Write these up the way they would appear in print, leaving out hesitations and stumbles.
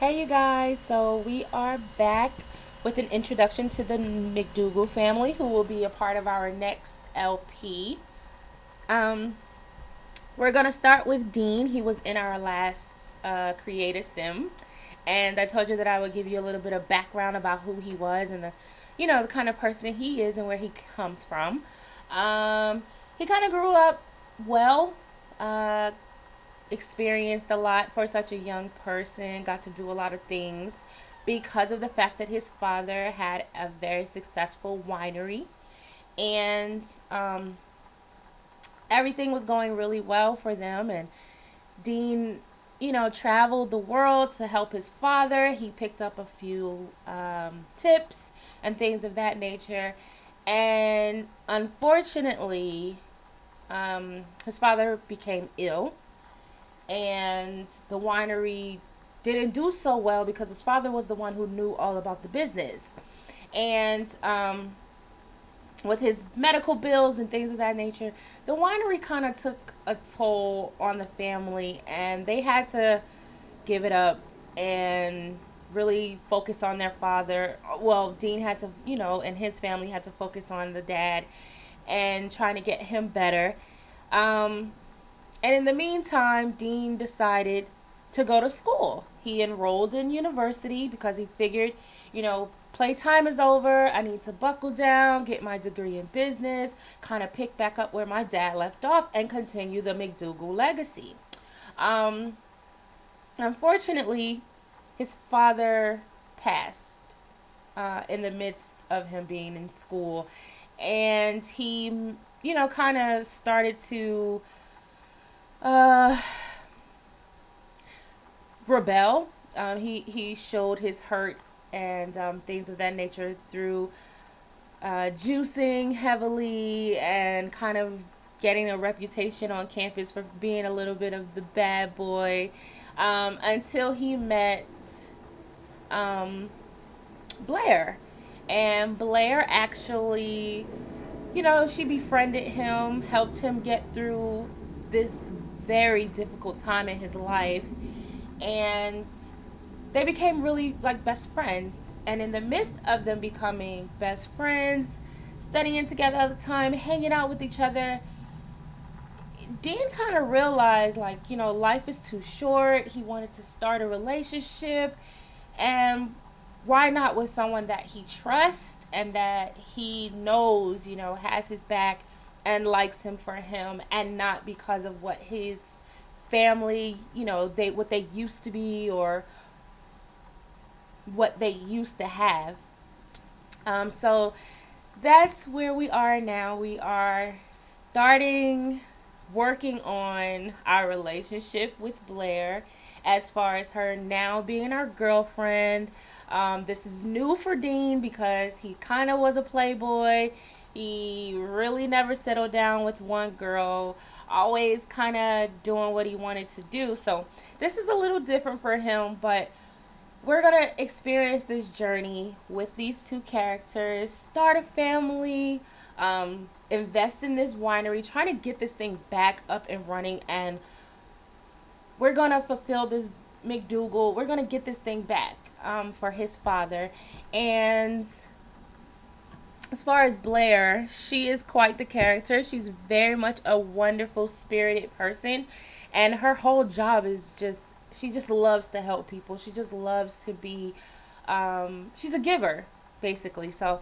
Hey you guys, so we are back with an introduction to the McDougal family who will be a part of our next LP. Um, we're going to start with Dean. He was in our last Creative Sim, and I told you that I would give you a little bit of background about who he was and the kind of person he is and where he comes from. He kind of grew up well, uh, experienced a lot for such a young person, got to do a lot of things because of the fact that his father had a very successful winery and everything was going really well for them. And Dean, traveled the world to help his father. He picked up a few tips and things of that nature. And unfortunately, his father became ill and the winery didn't do so well because his father was the one who knew all about the business. And with his medical bills and things of that nature, the winery kind of took a toll on the family and they had to give it up and really focus on their father. Well, Dean had to, and his family had to focus on the dad and trying to get him better. Um, and in the meantime, Dean decided to go to school. He enrolled in university because he figured, playtime is over. I need to buckle down, get my degree in business, kind of pick back up where my dad left off, and continue the McDougal legacy. Um, Unfortunately, his father passed in the midst of him being in school. And he, kind of started to uh, rebel. He showed his hurt and things of that nature through juicing heavily and kind of getting a reputation on campus for being a little bit of the bad boy until he met um, Blaire. And Blaire actually, she befriended him, helped him get through this very difficult time in his life. And they became really like best friends. And in the midst of them becoming best friends, studying together all the time, hanging out with each other, Dean kind of realized like, life is too short. He wanted to start a relationship. And why not with someone that he trusts and that he knows, has his back and likes him for him and not because of what his family, what they used to be or what they used to have. So that's where we are now. We are starting working on our relationship with Blaire as far as her now being our girlfriend. This is new for Dean because he kind of was a playboy. He really never settled down with one girl, always kind of doing what he wanted to do. So this is a little different for him, but we're going to experience this journey with these two characters, start a family, invest in this winery, trying to get this thing back up and running, and we're going to fulfill this McDougal. We're going to get this thing back for his father. And as far as Blaire, she is quite the character. She's very much a wonderful, spirited person, and her whole job is she just loves to help people. She just loves to be, she's a giver, basically. So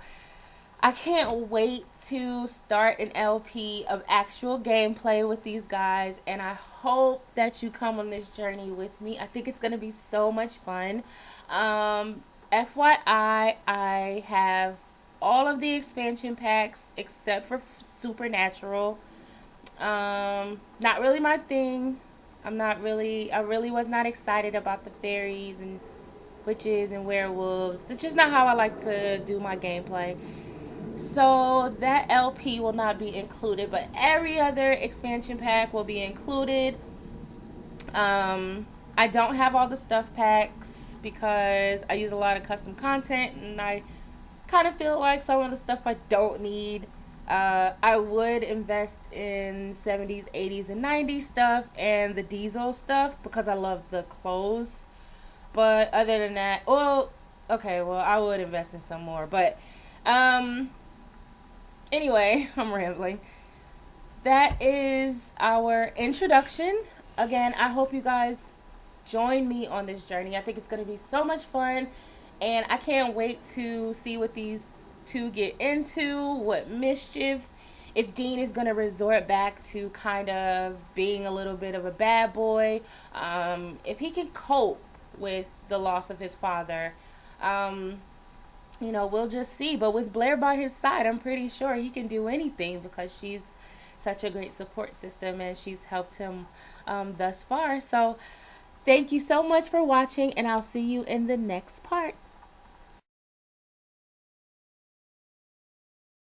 I can't wait to start an LP of actual gameplay with these guys, and I hope that you come on this journey with me. I think it's going to be so much fun. FYI, I have all of the expansion packs except for Supernatural. Not really my thing. I really was not excited about the fairies and witches and werewolves. It's just not how I like to do my gameplay. So that LP will not be included, but every other expansion pack will be included. I don't have all the stuff packs because I use a lot of custom content and I kind of feel like some of the stuff I don't need. I would invest in 70s, 80s, and 90s stuff and the diesel stuff because I love the clothes. But other than that, well, okay, well, I would invest in some more. But um, anyway, I'm rambling. That is our introduction. Again, I hope you guys join me on this journey. I think it's going to be so much fun. And I can't wait to see what these two get into, what mischief, if Dean is going to resort back to kind of being a little bit of a bad boy, if he can cope with the loss of his father. Um, we'll just see. But with Blaire by his side, I'm pretty sure he can do anything because she's such a great support system and she's helped him thus far. So thank you so much for watching, and I'll see you in the next part.